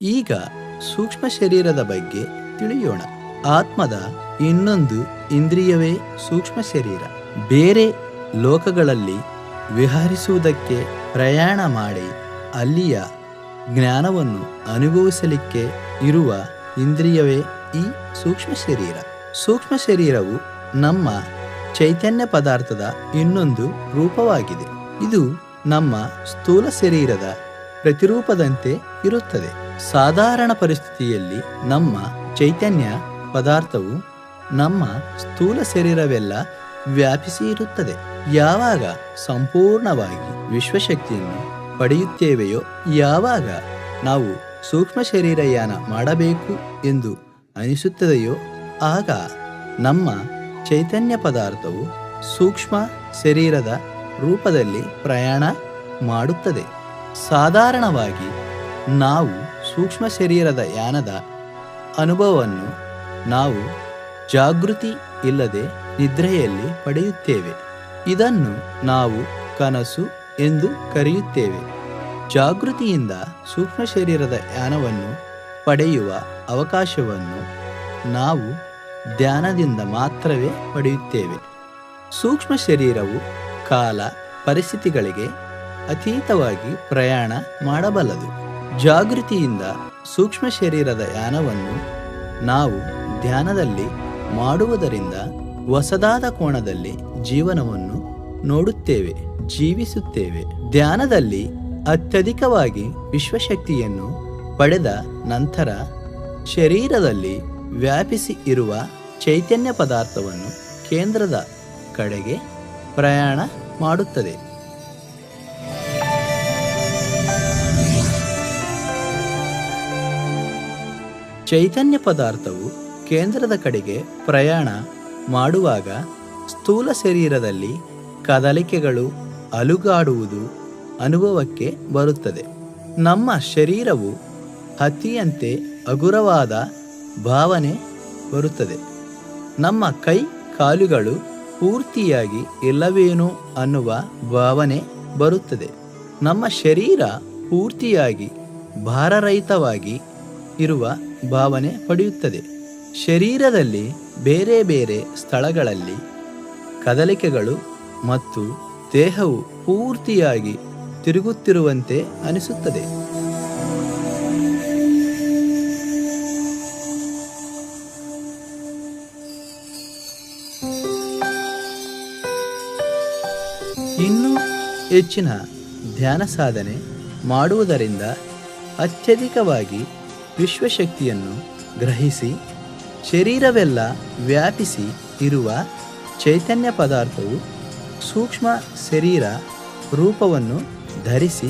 ಈಗ ಸೂಕ್ಷ್ಮ ಶರೀರದ ಬಗ್ಗೆ ತಿಳಿಯೋಣ. ಆತ್ಮದ ಇನ್ನೊಂದು ಇಂದ್ರಿಯವೇ ಸೂಕ್ಷ್ಮ ಶರೀರ. ಬೇರೆ ಲೋಕಗಳಲ್ಲಿ ವಿಹರಿಸುವುದಕ್ಕೆ ಪ್ರಯಾಣ ಮಾಡಿ ಅಲ್ಲಿಯ ಜ್ಞಾನವನ್ನು ಅನುಭವಿಸಲಿಕ್ಕೆ ಇರುವ ಇಂದ್ರಿಯವೇ ಈ ಸೂಕ್ಷ್ಮ ಶರೀರ. ಸೂಕ್ಷ್ಮ ಶರೀರವು ನಮ್ಮ ಚೈತನ್ಯ ಪದಾರ್ಥದ ಇನ್ನೊಂದು ರೂಪವಾಗಿದೆ. ಇದು ನಮ್ಮ ಸ್ಥೂಲ ಶರೀರದ ಪ್ರತಿರೂಪದಂತೆ ಇರುತ್ತದೆ. ಸಾಧಾರಣ ಪರಿಸ್ಥಿತಿಯಲ್ಲಿ ನಮ್ಮ ಚೈತನ್ಯ ಪದಾರ್ಥವು ನಮ್ಮ ಸ್ಥೂಲ ಶರೀರವೆಲ್ಲ ವ್ಯಾಪಿಸಿ ಇರುತ್ತದೆ. ಯಾವಾಗ ಸಂಪೂರ್ಣವಾಗಿ ವಿಶ್ವಶಕ್ತಿಯನ್ನು ಪಡೆಯುತ್ತೇವೆಯೋ, ಯಾವಾಗ ನಾವು ಸೂಕ್ಷ್ಮ ಶರೀರಯಾನ ಮಾಡಬೇಕು ಎಂದು ಅನಿಸುತ್ತದೆಯೋ, ಆಗ ನಮ್ಮ ಚೈತನ್ಯ ಪದಾರ್ಥವು ಸೂಕ್ಷ್ಮ ಶರೀರದ ರೂಪದಲ್ಲಿ ಪ್ರಯಾಣ ಮಾಡುತ್ತದೆ. ಸಾಧಾರಣವಾಗಿ ನಾವು ಸೂಕ್ಷ್ಮ ಶರೀರದ ಯಾನದ ಅನುಭವವನ್ನು ನಾವು ಜಾಗೃತಿ ಇಲ್ಲದೆ ನಿದ್ರೆಯಲ್ಲಿ ಪಡೆಯುತ್ತೇವೆ. ಇದನ್ನು ನಾವು ಕನಸು ಎಂದು ಕರೆಯುತ್ತೇವೆ. ಜಾಗೃತಿಯಿಂದ ಸೂಕ್ಷ್ಮ ಶರೀರದ ಯಾನವನ್ನು ಪಡೆಯುವ ಅವಕಾಶವನ್ನು ನಾವು ಧ್ಯಾನದಿಂದ ಮಾತ್ರವೇ ಪಡೆಯುತ್ತೇವೆ. ಸೂಕ್ಷ್ಮ ಶರೀರವು ಕಾಲ ಪರಿಸ್ಥಿತಿಗಳಿಗೆ ಅತೀತವಾಗಿ ಪ್ರಯಾಣ ಮಾಡಬಲ್ಲದು. ಜಾಗೃತಿಯಿಂದ ಸೂಕ್ಷ್ಮ ಶರೀರದ ಯಾನವನ್ನು ನಾವು ಧ್ಯಾನದಲ್ಲಿ ಮಾಡುವುದರಿಂದ ಹೊಸದಾದ ಕೋಣದಲ್ಲಿ ಜೀವನವನ್ನು ನೋಡುತ್ತೇವೆ, ಜೀವಿಸುತ್ತೇವೆ. ಧ್ಯಾನದಲ್ಲಿ ಅತ್ಯಧಿಕವಾಗಿ ವಿಶ್ವಶಕ್ತಿಯನ್ನು ಪಡೆದ ನಂತರ ಶರೀರದಲ್ಲಿ ವ್ಯಾಪಿಸಿ ಇರುವ ಚೈತನ್ಯ ಪದಾರ್ಥವನ್ನು ಕೇಂದ್ರದ ಕಡೆಗೆ ಪ್ರಯಾಣ ಮಾಡುತ್ತದೆ. ಚೈತನ್ಯ ಪದಾರ್ಥವು ಕೇಂದ್ರದ ಕಡೆಗೆ ಪ್ರಯಾಣ ಮಾಡುವಾಗ ಸ್ಥೂಲ ಶರೀರದಲ್ಲಿ ಕದಲಿಕೆಗಳು, ಅಲುಗಾಡುವುದು ಅನುಭವಕ್ಕೆ ಬರುತ್ತದೆ. ನಮ್ಮ ಶರೀರವು ಹತ್ತಿಯಂತೆ ಹಗುರವಾದ ಭಾವನೆ ಬರುತ್ತದೆ. ನಮ್ಮ ಕೈ ಕಾಲುಗಳು ಪೂರ್ತಿಯಾಗಿ ಇಲ್ಲವೇನೋ ಅನ್ನುವ ಭಾವನೆ ಬರುತ್ತದೆ. ನಮ್ಮ ಶರೀರ ಪೂರ್ತಿಯಾಗಿ ಭಾರರಹಿತವಾಗಿ ಇರುವ ಭಾವನೆ ಪಡೆಯುತ್ತದೆ. ಶರೀರದಲ್ಲಿ ಬೇರೆ ಬೇರೆ ಸ್ಥಳಗಳಲ್ಲಿ ಕದಲಿಕೆಗಳು ಮತ್ತು ದೇಹವು ಪೂರ್ತಿಯಾಗಿ ತಿರುಗುತ್ತಿರುವಂತೆ ಅನಿಸುತ್ತದೆ. ಇನ್ನೂ ಹೆಚ್ಚಿನ ಧ್ಯಾನ ಸಾಧನೆ ಮಾಡುವುದರಿಂದ ಅತ್ಯಧಿಕವಾಗಿ ವಿಶ್ವಶಕ್ತಿಯನ್ನು ಗ್ರಹಿಸಿ ಶರೀರವೆಲ್ಲ ವ್ಯಾಪಿಸಿ ಇರುವ ಚೈತನ್ಯ ಪದಾರ್ಥವು ಸೂಕ್ಷ್ಮ ಶರೀರ ರೂಪವನ್ನು ಧರಿಸಿ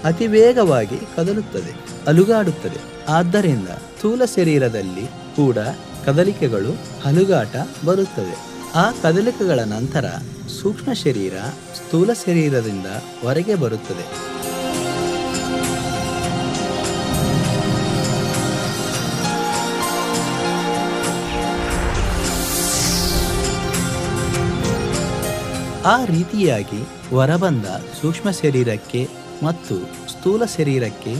ಅತಿ ವೇಗವಾಗಿ ಕದಲುತ್ತದೆ, ಅಲುಗಾಡುತ್ತದೆ. ಆದ್ದರಿಂದ ಸ್ಥೂಲ ಶರೀರದಲ್ಲಿ ಕೂಡ ಕದಲಿಕೆಗಳು, ಅಲುಗಾಟ ಬರುತ್ತದೆ. ಆ ಕದಲಿಕೆಗಳ ನಂತರ ಸೂಕ್ಷ್ಮ ಶರೀರ ಸ್ಥೂಲ ಶರೀರದಿಂದ ಹೊರಗೆ ಬರುತ್ತದೆ. ಆ ರೀತಿಯಾಗಿ ಹೊರಬಂದ ಸೂಕ್ಷ್ಮ ಶರೀರಕ್ಕೆ ಮತ್ತು ಸ್ಥೂಲ ಶರೀರಕ್ಕೆ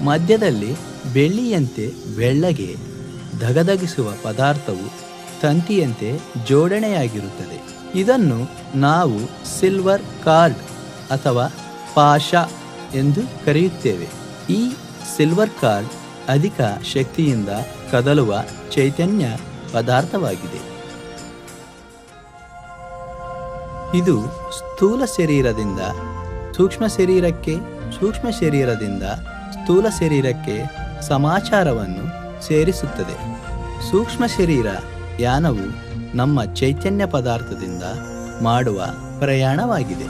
ಮಧ್ಯದಲ್ಲಿ ಬೆಳ್ಳಿಯಂತೆ ಬೆಳ್ಳಗೆ ಧಗಧಗಿಸುವ ಪದಾರ್ಥವು ತಂತಿಯಂತೆ ಜೋಡಣೆಯಾಗಿರುತ್ತದೆ. ಇದನ್ನು ನಾವು ಸಿಲ್ವರ್ ಕಾರ್ಡ್ ಅಥವಾ ಪಾಶ ಎಂದು ಕರೆಯುತ್ತೇವೆ. ಈ ಸಿಲ್ವರ್ ಕಾರ್ಡ್ ಅಧಿಕ ಶಕ್ತಿಯಿಂದ ಕದಲುವ ಚೈತನ್ಯ ಪದಾರ್ಥವಾಗಿದೆ. ಇದು ಸ್ಥೂಲ ಶರೀರದಿಂದ ಸೂಕ್ಷ್ಮ ಶರೀರಕ್ಕೆ, ಸೂಕ್ಷ್ಮ ಶರೀರದಿಂದ ಸ್ಥೂಲ ಶರೀರಕ್ಕೆ ಸಮಾಚಾರವನ್ನು ಸೇರಿಸುತ್ತದೆ. ಸೂಕ್ಷ್ಮ ಶರೀರ ಯಾನವು ನಮ್ಮ ಚೈತನ್ಯ ಪದಾರ್ಥದಿಂದ ಮಾಡುವ ಪ್ರಯಾಣವಾಗಿದೆ.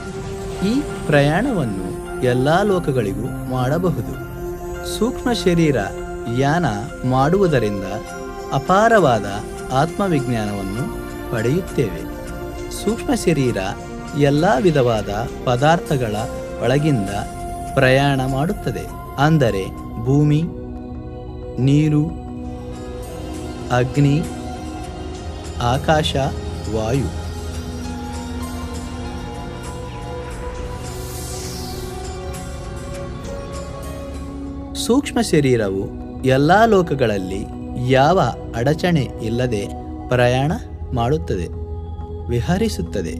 ಈ ಪ್ರಯಾಣವನ್ನು ಎಲ್ಲ ಲೋಕಗಳಿಗೂ ಮಾಡಬಹುದು. ಸೂಕ್ಷ್ಮ ಶರೀರ ಯಾನ ಮಾಡುವುದರಿಂದ ಅಪಾರವಾದ ಆತ್ಮವಿಜ್ಞಾನವನ್ನು ಪಡೆಯುತ್ತೇವೆ. ಸೂಕ್ಷ್ಮ ಶರೀರ ಎಲ್ಲ ವಿಧವಾದ ಪದಾರ್ಥಗಳ ಒಳಗಿಂದ ಪ್ರಯಾಣ ಮಾಡುತ್ತದೆ. ಅಂದರೆ ಭೂಮಿ, ನೀರು, ಅಗ್ನಿ, ಆಕಾಶ, ವಾಯು. ಸೂಕ್ಷ್ಮ ಶರೀರವು ಎಲ್ಲ ಲೋಕಗಳಲ್ಲಿ ಯಾವ ಅಡಚಣೆ ಇಲ್ಲದೆ ಪ್ರಯಾಣ ಮಾಡುತ್ತದೆ, ವಿಹರಿಸುತ್ತದೆ.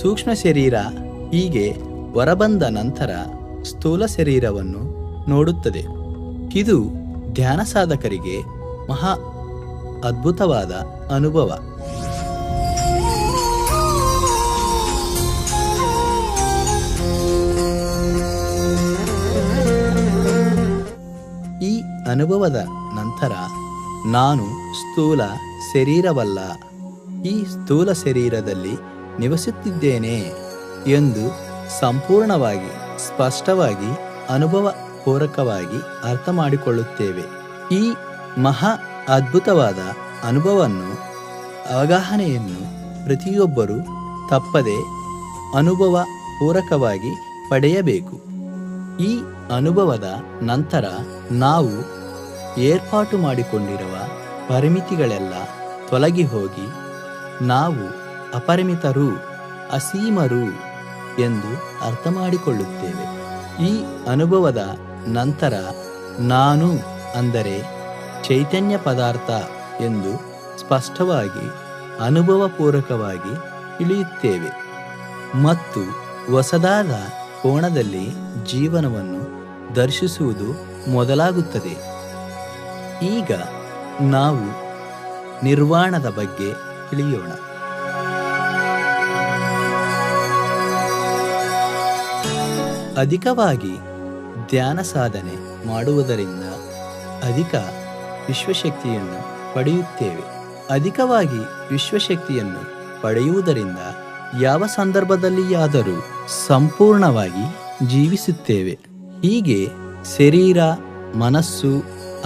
ಸೂಕ್ಷ್ಮ ಶರೀರ ಹೀಗೆ ಹೊರಬಂದ ನಂತರ ಸ್ಥೂಲ ಶರೀರವನ್ನು ನೋಡುತ್ತದೆ. ಇದು ಧ್ಯಾನ ಸಾಧಕರಿಗೆ ಮಹಾ ಅದ್ಭುತವಾದ ಅನುಭವ. ಈ ಅನುಭವದ ನಂತರ ನಾನು ಸ್ಥೂಲ ಶರೀರವಲ್ಲ, ಈ ಸ್ಥೂಲ ಶರೀರದಲ್ಲಿ ನಿವಸಿಸುತ್ತಿದ್ದೇನೆ ಎಂದು ಸಂಪೂರ್ಣವಾಗಿ ಸ್ಪಷ್ಟವಾಗಿ ಅನುಭವ ಪೂರ್ವಕವಾಗಿ ಅರ್ಥ ಮಾಡಿಕೊಳ್ಳುತ್ತೇವೆ. ಈ ಮಹಾ ಅದ್ಭುತವಾದ ಅನುಭವವನ್ನು ಅವಗಾಹನೆಯನ್ನು ಪ್ರತಿಯೊಬ್ಬರೂ ತಪ್ಪದೆ ಅನುಭವ ಪೂರ್ವಕವಾಗಿ ಪಡೆಯಬೇಕು. ಈ ಅನುಭವದ ನಂತರ ನಾವು ಏರ್ಪಾಟು ಮಾಡಿಕೊಂಡಿರುವ ಪರಿಮಿತಿಗಳೆಲ್ಲ ತೊಲಗಿ ಹೋಗಿ ನಾವು ಅಪರಿಮಿತರು, ಅಸೀಮರು ಎಂದು ಅರ್ಥ ಮಾಡಿಕೊಳ್ಳುತ್ತೇವೆ. ಈ ಅನುಭವದ ನಂತರ ನಾನು ಅಂದರೆ ಚೈತನ್ಯ ಪದಾರ್ಥ ಎಂದು ಸ್ಪಷ್ಟವಾಗಿ ಅನುಭವಪೂರ್ವಕವಾಗಿ ತಿಳಿಯುತ್ತೇವೆ ಮತ್ತು ಹೊಸದಾದ ಕೋಣದಲ್ಲಿ ಜೀವನವನ್ನು ದರ್ಶಿಸುವುದು ಮೊದಲಾಗುತ್ತದೆ. ಈಗ ನಾವು ನಿರ್ವಾಣದ ಬಗ್ಗೆ ತಿಳಿಯೋಣ. ಅಧಿಕವಾಗಿ ಧ್ಯಾನ ಸಾಧನೆ ಮಾಡುವುದರಿಂದ ಅಧಿಕ ವಿಶ್ವಶಕ್ತಿಯನ್ನು ಪಡೆಯುತ್ತೇವೆ. ಅಧಿಕವಾಗಿ ವಿಶ್ವಶಕ್ತಿಯನ್ನು ಪಡೆಯುವುದರಿಂದ ಯಾವ ಸಂದರ್ಭದಲ್ಲಿಯಾದರೂ ಸಂಪೂರ್ಣವಾಗಿ ಜೀವಿಸುತ್ತೇವೆ. ಹೀಗೆ ಶರೀರ, ಮನಸ್ಸು,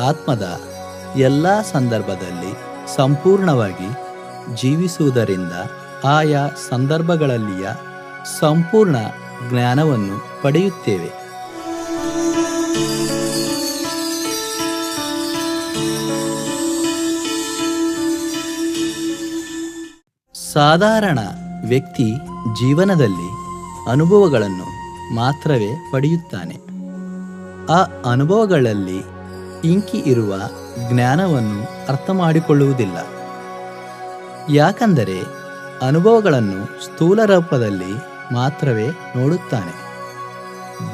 ಆತ್ಮದ ಎಲ್ಲ ಸಂದರ್ಭದಲ್ಲಿ ಸಂಪೂರ್ಣವಾಗಿ ಜೀವಿಸುವುದರಿಂದ ಆಯಾ ಸಂದರ್ಭಗಳಲ್ಲಿಯ ಸಂಪೂರ್ಣ ಜ್ಞಾನವನ್ನು ಪಡೆಯುತ್ತೇವೆ. ಸಾಧಾರಣ ವ್ಯಕ್ತಿ ಜೀವನದಲ್ಲಿ ಅನುಭವಗಳನ್ನು ಮಾತ್ರವೇ ಪಡೆಯುತ್ತಾನೆ. ಆ ಅನುಭವಗಳಲ್ಲಿ ಇಂಕಿ ಇರುವ ಜ್ಞಾನವನ್ನು ಅರ್ಥ ಮಾಡಿಕೊಳ್ಳುವುದಿಲ್ಲ. ಯಾಕಂದರೆ ಅನುಭವಗಳನ್ನು ಸ್ಥೂಲ ರೂಪದಲ್ಲಿ ಮಾತ್ರವೇ ನೋಡುತ್ತಾನೆ.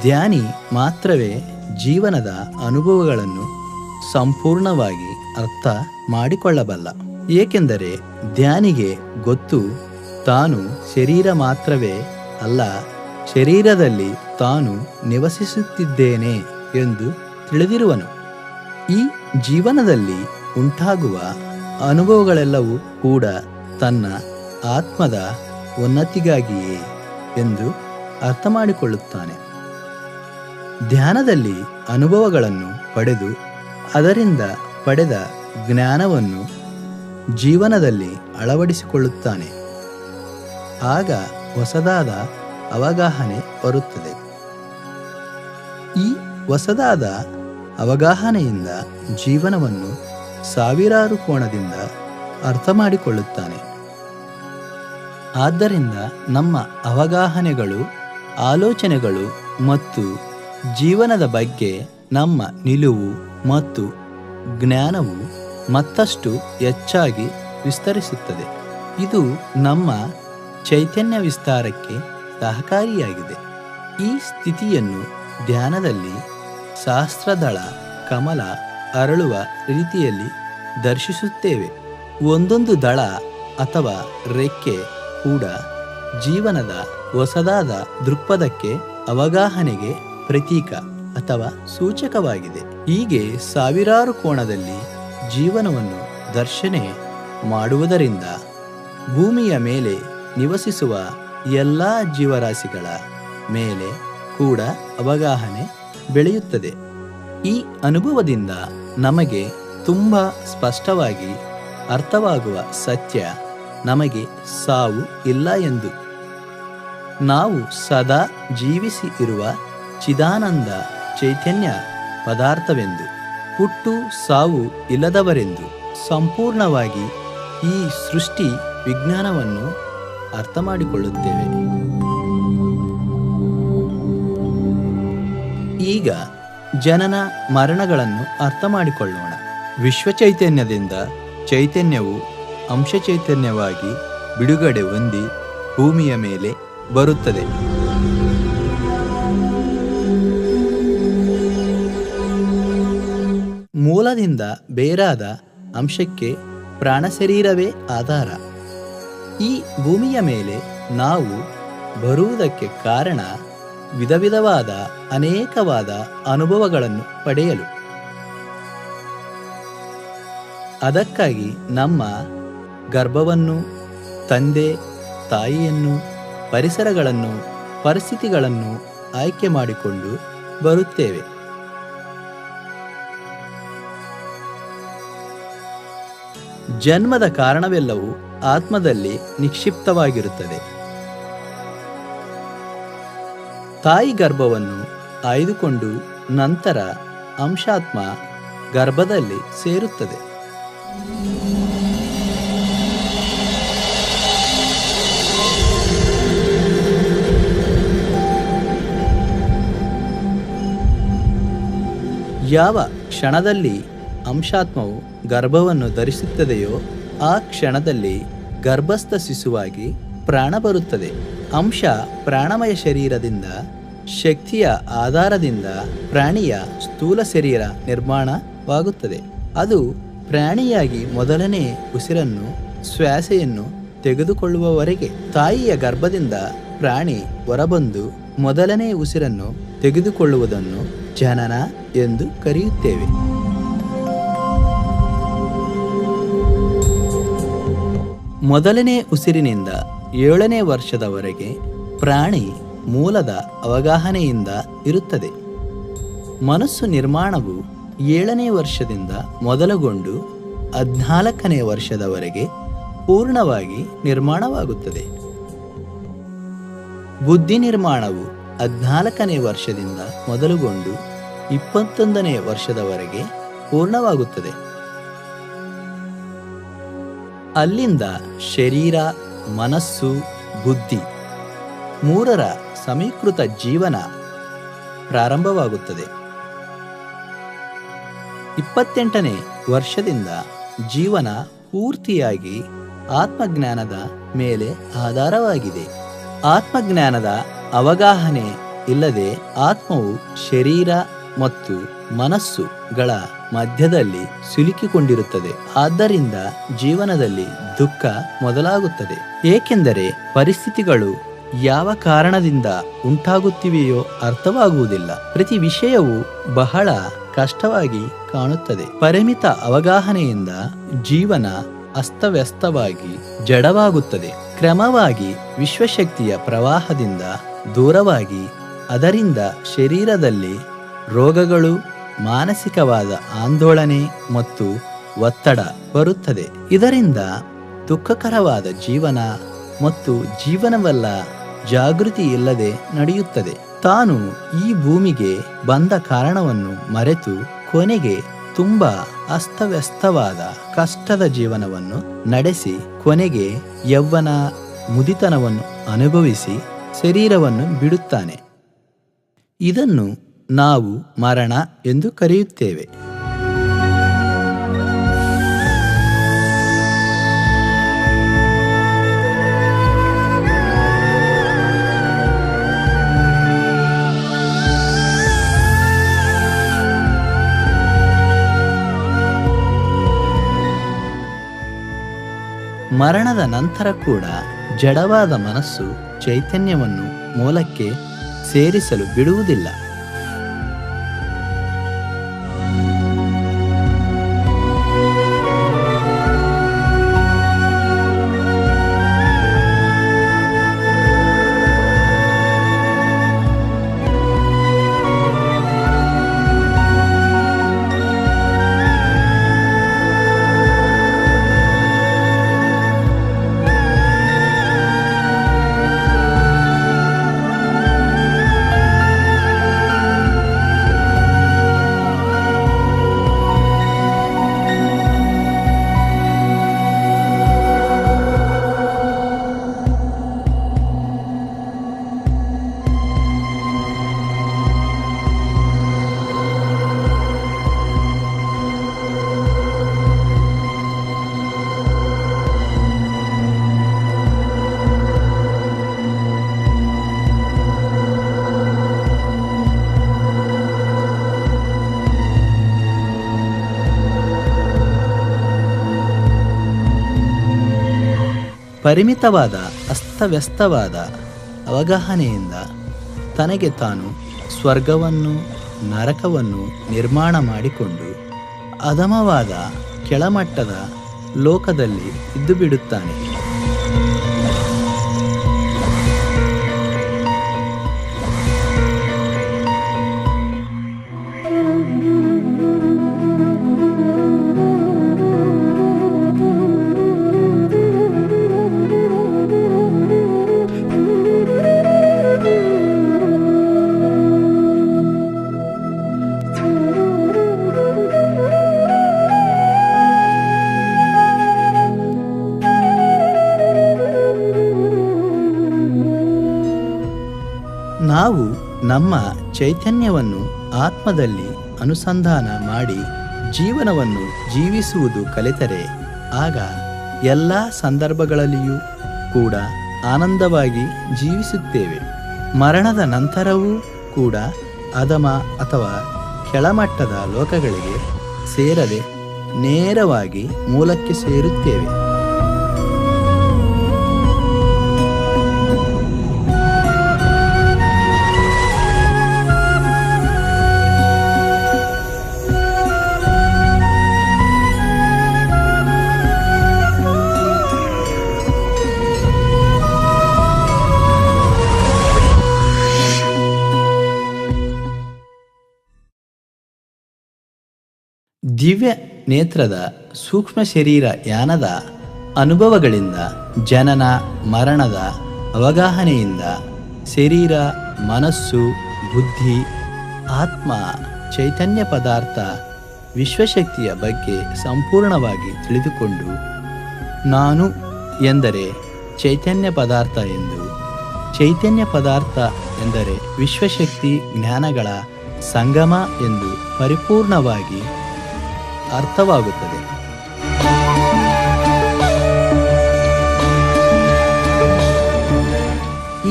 ಧ್ಯಾನಿ ಮಾತ್ರವೇ ಜೀವನದ ಅನುಭವಗಳನ್ನು ಸಂಪೂರ್ಣವಾಗಿ ಅರ್ಥ ಮಾಡಿಕೊಳ್ಳಬಲ್ಲ. ಏಕೆಂದರೆ ಧ್ಯಾನಿಗೆ ಗೊತ್ತು, ತಾನು ಶರೀರ ಮಾತ್ರವೇ ಅಲ್ಲ, ಶರೀರದಲ್ಲಿ ತಾನು ನಿವಸಿಸುತ್ತಿದ್ದೇನೆ ಎಂದು ತಿಳಿದಿರುವನು. ಈ ಜೀವನದಲ್ಲಿ ಉಂಟಾಗುವ ಅನುಭವಗಳೆಲ್ಲವೂ ಕೂಡ ತನ್ನ ಆತ್ಮದ ಉನ್ನತಿಗಾಗಿಯೇ ಎಂದು ಅರ್ಥ ಮಾಡಿಕೊಳ್ಳುತ್ತಾನೆ. ಧ್ಯಾನದಲ್ಲಿ ಅನುಭವಗಳನ್ನು ಪಡೆದು ಅದರಿಂದ ಪಡೆದ ಜ್ಞಾನವನ್ನು ಜೀವನದಲ್ಲಿ ಅಳವಡಿಸಿಕೊಳ್ಳುತ್ತಾನೆ. ಆಗ ಹೊಸದಾದ ಅವಗಾಹನೆ ಬರುತ್ತದೆ. ಈ ಹೊಸದಾದ ಅವಗಾಹನೆಯಿಂದ ಜೀವನವನ್ನು ಸಾವಿರಾರು ಕೋಣದಿಂದ ಅರ್ಥ ಮಾಡಿಕೊಳ್ಳುತ್ತಾನೆ. ಆದ್ದರಿಂದ ನಮ್ಮ ಅವಗಾಹನೆಗಳು, ಆಲೋಚನೆಗಳು ಮತ್ತು ಜೀವನದ ಬಗ್ಗೆ ನಮ್ಮ ನಿಲುವು ಮತ್ತು ಜ್ಞಾನವು ಮತ್ತಷ್ಟು ಹೆಚ್ಚಾಗಿ ವಿಸ್ತರಿಸುತ್ತದೆ. ಇದು ನಮ್ಮ ಚೈತನ್ಯ ವಿಸ್ತಾರಕ್ಕೆ ಸಹಕಾರಿಯಾಗಿದೆ. ಈ ಸ್ಥಿತಿಯನ್ನು ಧ್ಯಾನದಲ್ಲಿ ಸಹಸ್ರದಳ ಕಮಲ ಅರಳುವ ರೀತಿಯಲ್ಲಿ ದರ್ಶಿಸುತ್ತೇವೆ. ಒಂದೊಂದು ದಳ ಅಥವಾ ರೆಕ್ಕೆ ಕೂಡ ಜೀವನದ ಹೊಸದಾದ ದೃಕ್ಪಥಕ್ಕೆ, ಅವಗಾಹನೆಗೆ ಪ್ರತೀಕ ಅಥವಾ ಸೂಚಕವಾಗಿದೆ. ಹೀಗೆ ಸಾವಿರಾರು ಕೋಣದಲ್ಲಿ ಜೀವನವನ್ನು ದರ್ಶನೆ ಮಾಡುವುದರಿಂದ ಭೂಮಿಯ ಮೇಲೆ ನಿವಸಿಸುವ ಎಲ್ಲ ಜೀವರಾಶಿಗಳ ಮೇಲೆ ಕೂಡ ಅವಗಾಹನೆ ಬೆಳೆಯುತ್ತದೆ. ಈ ಅನುಭವದಿಂದ ನಮಗೆ ತುಂಬ ಸ್ಪಷ್ಟವಾಗಿ ಅರ್ಥವಾಗುವ ಸತ್ಯ ನಮಗೆ ಸಾವು ಇಲ್ಲ ಎಂದು. ನಾವು ಸದಾ ಜೀವಿಸಿ ಇರುವ ಚಿದಾನಂದ ಚೈತನ್ಯ ಪದಾರ್ಥವೆಂದು, ಹುಟ್ಟು ಸಾವು ಇಲ್ಲದವರೆಂದು ಸಂಪೂರ್ಣವಾಗಿ ಈ ಸೃಷ್ಟಿ ವಿಜ್ಞಾನವನ್ನು ಅರ್ಥ ಮಾಡಿಕೊಳ್ಳುತ್ತೇವೆ. ಈಗ ಜನನ ಮರಣಗಳನ್ನು ಅರ್ಥ ಮಾಡಿಕೊಳ್ಳೋಣ. ವಿಶ್ವ ಚೈತನ್ಯದಿಂದ ಚೈತನ್ಯವು ಅಂಶ ಚೈತನ್ಯವಾಗಿ ಬಿಡುಗಡೆ ಹೊಂದಿ ಭೂಮಿಯ ಮೇಲೆ ಬರುತ್ತದೆ. ಮೂಲದಿಂದ ಬೇರಾದ ಅಂಶಕ್ಕೆ ಪ್ರಾಣ ಶರೀರವೇ ಆಧಾರ. ಈ ಭೂಮಿಯ ಮೇಲೆ ನಾವು ಬರುವುದಕ್ಕೆ ಕಾರಣ ವಿಧ ವಿಧವಾದ ಅನೇಕವಾದ ಅನುಭವಗಳನ್ನು ಪಡೆಯಲು. ಅದಕ್ಕಾಗಿ ನಮ್ಮ ಗರ್ಭವನ್ನು, ತಂದೆ ತಾಯಿಯನ್ನು, ಪರಿಸರಗಳನ್ನು, ಪರಿಸ್ಥಿತಿಗಳನ್ನು ಆಯ್ಕೆ ಮಾಡಿಕೊಂಡು ಬರುತ್ತೇವೆ. ಜನ್ಮದ ಕಾರಣವೆಲ್ಲವೂ ಆತ್ಮದಲ್ಲಿ ನಿಕ್ಷಿಪ್ತವಾಗಿರುತ್ತದೆ. ತಾಯಿ ಗರ್ಭವನ್ನು ಆಯ್ದುಕೊಂಡು ನಂತರ ಅಂಶಾತ್ಮ ಗರ್ಭದಲ್ಲಿ ಸೇರುತ್ತದೆ. ಯಾವ ಕ್ಷಣದಲ್ಲಿ ಅಂಶಾತ್ಮವು ಗರ್ಭವನ್ನು ಧರಿಸುತ್ತದೆಯೋ ಆ ಕ್ಷಣದಲ್ಲಿ ಗರ್ಭಸ್ಥ ಶಿಶುವಾಗಿ ಪ್ರಾಣ ಬರುತ್ತದೆ. ಅಂಶ ಪ್ರಾಣಮಯ ಶರೀರದಿಂದ, ಶಕ್ತಿಯ ಆಧಾರದಿಂದ ಪ್ರಾಣಿಯ ಸ್ಥೂಲ ಶರೀರ ನಿರ್ಮಾಣವಾಗುತ್ತದೆ. ಅದು ಪ್ರಾಣಿಯಾಗಿ ಮೊದಲನೇ ಉಸಿರನ್ನು, ಶ್ವಾಸೆಯನ್ನು ತೆಗೆದುಕೊಳ್ಳುವವರೆಗೆ ತಾಯಿಯ ಗರ್ಭದಿಂದ ಪ್ರಾಣಿ ಹೊರಬಂದು ಮೊದಲನೇ ಉಸಿರನ್ನು ತೆಗೆದುಕೊಳ್ಳುವುದನ್ನು ಜನನ ಎಂದು ಕರೆಯುತ್ತೇವೆ. ಮೊದಲನೇ ಉಸಿರಿನಿಂದ 7ನೇ ವರ್ಷದವರೆಗೆ ಪ್ರಾಣಿ ಮೂಲದ ಅವಗಾಹನೆಯಿಂದ ಇರುತ್ತದೆ. ಮನಸ್ಸು ನಿರ್ಮಾಣವು 7ನೇ ವರ್ಷದಿಂದ ಮೊದಲುಗೊಂಡು 14ನೇ ವರ್ಷದವರೆಗೆ ಪೂರ್ಣವಾಗಿ ನಿರ್ಮಾಣವಾಗುತ್ತದೆ. ಬುದ್ಧಿ ನಿರ್ಮಾಣವು 14ನೇ ವರ್ಷದಿಂದ ಮೊದಲುಗೊಂಡು 21ನೇ ವರ್ಷದವರೆಗೆ ಪೂರ್ಣವಾಗುತ್ತದೆ. ಅಲ್ಲಿಂದ ಶರೀರ, ಮನಸ್ಸು, ಬುದ್ಧಿ ಮೂರರ ಸಮೀಕೃತ ಜೀವನ ಪ್ರಾರಂಭವಾಗುತ್ತದೆ. 28ನೇ ವರ್ಷದಿಂದ ಜೀವನ ಪೂರ್ತಿಯಾಗಿ ಆತ್ಮಜ್ಞಾನದ ಮೇಲೆ ಆಧಾರವಾಗಿದೆ. ಆತ್ಮಜ್ಞಾನದ ಅವಗಾಹನೆ ಇಲ್ಲದೆ ಆತ್ಮವು ಶರೀರ ಮತ್ತು ಮನಸ್ಸುಗಳ ಮಧ್ಯದಲ್ಲಿ ಸಿಲುಕಿಕೊಂಡಿರುತ್ತದೆ. ಆದ್ದರಿಂದ ಜೀವನದಲ್ಲಿ ದುಃಖ ಮೊದಲಾಗುತ್ತದೆ. ಏಕೆಂದರೆ ಪರಿಸ್ಥಿತಿಗಳು ಯಾವ ಕಾರಣದಿಂದ ಉಂಟಾಗುತ್ತಿವೆಯೋ ಅರ್ಥವಾಗುವುದಿಲ್ಲ. ಪ್ರತಿ ವಿಷಯವೂ ಬಹಳ ಕಷ್ಟವಾಗಿ ಕಾಣುತ್ತದೆ. ಪರಿಮಿತ ಅವಗಾಹನೆಯಿಂದ ಜೀವನ ಅಸ್ತವ್ಯಸ್ತವಾಗಿ ಜಡವಾಗುತ್ತದೆ. ಕ್ರಮವಾಗಿ ವಿಶ್ವಶಕ್ತಿಯ ಪ್ರವಾಹದಿಂದ ದೂರವಾಗಿ ಅದರಿಂದ ಶರೀರದಲ್ಲಿ ರೋಗಗಳು, ಮಾನಸಿಕವಾದ ಆಂದೋಳನೆ ಮತ್ತು ಒತ್ತಡ ಬರುತ್ತದೆ. ಇದರಿಂದ ದುಃಖಕರವಾದ ಜೀವನ ಮತ್ತು ಜೀವನವೆಲ್ಲ ಜಾಗೃತಿ ಇಲ್ಲದೆ ನಡೆಯುತ್ತದೆ. ತಾನು ಈ ಭೂಮಿಗೆ ಬಂದ ಕಾರಣವನ್ನು ಮರೆತು ಕೊನೆಗೆ ತುಂಬ ಅಸ್ತವ್ಯಸ್ತವಾದ ಕಷ್ಟದ ಜೀವನವನ್ನು ನಡೆಸಿ ಕೊನೆಗೆ ಯೌವನ, ಮುದಿತನವನ್ನು ಅನುಭವಿಸಿ ಶರೀರವನ್ನು ಬಿಡುತ್ತಾನೆ. ಇದನ್ನು ನಾವು ಮರಣ ಎಂದು ಕರೆಯುತ್ತೇವೆ. ಮರಣದ ನಂತರ ಕೂಡ ಜಡವಾದ ಮನಸ್ಸು ಚೈತನ್ಯವನ್ನು ಮೂಲಕ್ಕೆ ಸೇರಿಸಲು ಬಿಡುವುದಿಲ್ಲ. ಪರಿಮಿತವಾದ ಅಸ್ತವ್ಯಸ್ತವಾದ ಅವಗಾಹನೆಯಿಂದ ತನಗೆ ತಾನು ಸ್ವರ್ಗವನ್ನು ನರಕವನ್ನು ನಿರ್ಮಾಣ ಮಾಡಿಕೊಂಡು ಅಧಮವಾದ ಕೆಳಮಟ್ಟದ ಲೋಕದಲ್ಲಿ ಇದ್ದು ಬಿಡುತ್ತಾನೆ. ನಾವು ನಮ್ಮ ಚೈತನ್ಯವನ್ನು ಆತ್ಮದಲ್ಲಿ ಅನುಸಂಧಾನ ಮಾಡಿ ಜೀವನವನ್ನು ಜೀವಿಸುವುದು ಕಲಿತರೆ ಆಗ ಎಲ್ಲ ಸಂದರ್ಭಗಳಲ್ಲಿಯೂ ಕೂಡ ಆನಂದವಾಗಿ ಜೀವಿಸುತ್ತೇವೆ. ಮರಣದ ನಂತರವೂ ಕೂಡ ಅಧಮ ಅಥವಾ ಕೆಳಮಟ್ಟದ ಲೋಕಗಳಿಗೆ ಸೇರದೆ ನೇರವಾಗಿ ಮೂಲಕ್ಕೆ ಸೇರುತ್ತೇವೆ. ದಿವ್ಯ ನೇತ್ರದ ಸೂಕ್ಷ್ಮ ಶರೀರ ಯಾನದ ಅನುಭವಗಳಿಂದ ಜನನ ಮರಣದ ಅವಗಾಹನೆಯಿಂದ ಶರೀರ ಮನಸ್ಸು ಬುದ್ಧಿ ಆತ್ಮ ಚೈತನ್ಯ ಪದಾರ್ಥ ವಿಶ್ವಶಕ್ತಿಯ ಬಗ್ಗೆ ಸಂಪೂರ್ಣವಾಗಿ ತಿಳಿದುಕೊಂಡು ನಾನು ಎಂದರೆ ಚೈತನ್ಯ ಪದಾರ್ಥ ಎಂದು, ಚೈತನ್ಯ ಪದಾರ್ಥ ಎಂದರೆ ವಿಶ್ವಶಕ್ತಿ ಜ್ಞಾನಗಳ ಸಂಗಮ ಎಂದು ಪರಿಪೂರ್ಣವಾಗಿ ಅರ್ಥವಾಗುತ್ತದೆ.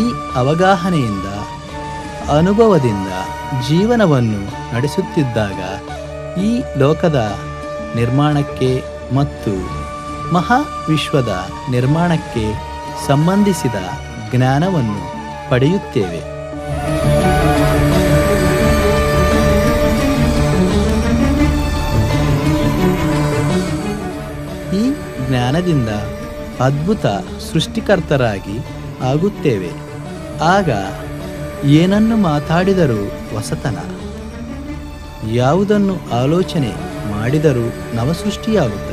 ಈ ಅವಗಾಹನೆಯಿಂದ ಅನುಭವದಿಂದ ಜೀವನವನ್ನು ನಡೆಸುತ್ತಿದ್ದಾಗ ಈ ಲೋಕದ ನಿರ್ಮಾಣಕ್ಕೆ ಮತ್ತು ಮಹಾವಿಶ್ವದ ನಿರ್ಮಾಣಕ್ಕೆ ಸಂಬಂಧಿಸಿದ ಜ್ಞಾನವನ್ನು ಪಡೆಯುತ್ತೇವೆ. ಈ ಜ್ಞಾನದಿಂದ ಅದ್ಭುತ ಸೃಷ್ಟಿಕರ್ತರಾಗಿ ಆಗುತ್ತೇವೆ. ಆಗ ಏನನ್ನು ಮಾತಾಡಿದರೂ ಹೊಸತನ, ಯಾವುದನ್ನು ಆಲೋಚನೆ ಮಾಡಿದರೂ ನವಸೃಷ್ಟಿಯಾಗುತ್ತದೆ.